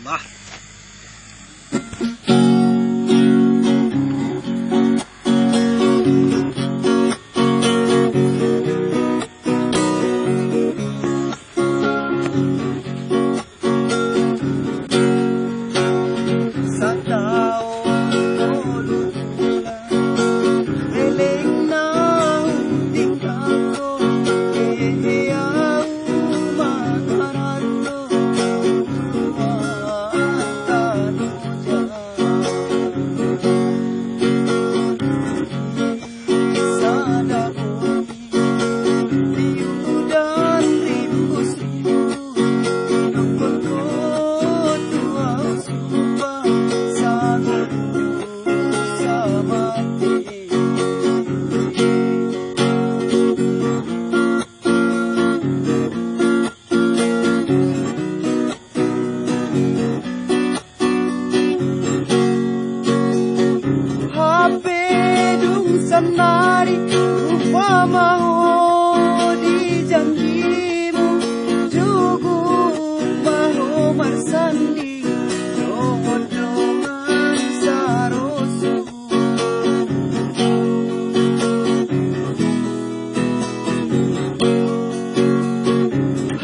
patabah. Sataon Tolu Bulan, Leleng tinggalkon, Kehe mangaratto, luat, tano, sada udan, rimbus-rimbus, dokkon, Tuhan sumpah, Sangolu, sahamatean. Hape, Dung, sannari, Lupa, maho di janjimu, Juguk, maho, marsanding, Dohot, dongan, sarosukku.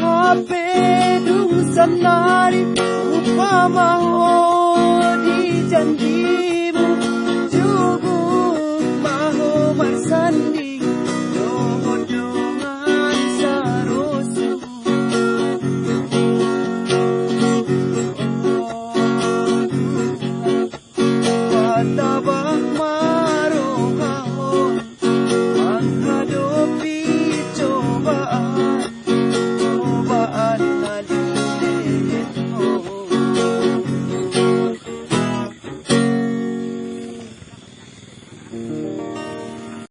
Hape, Dung, sannari, Lupa, maho di janjimu, Juguk, maho, marsanding, Dohot, dongan, sarosukku. Patabah rohakkon, Manghadopi cobaan, cobaan Leleng.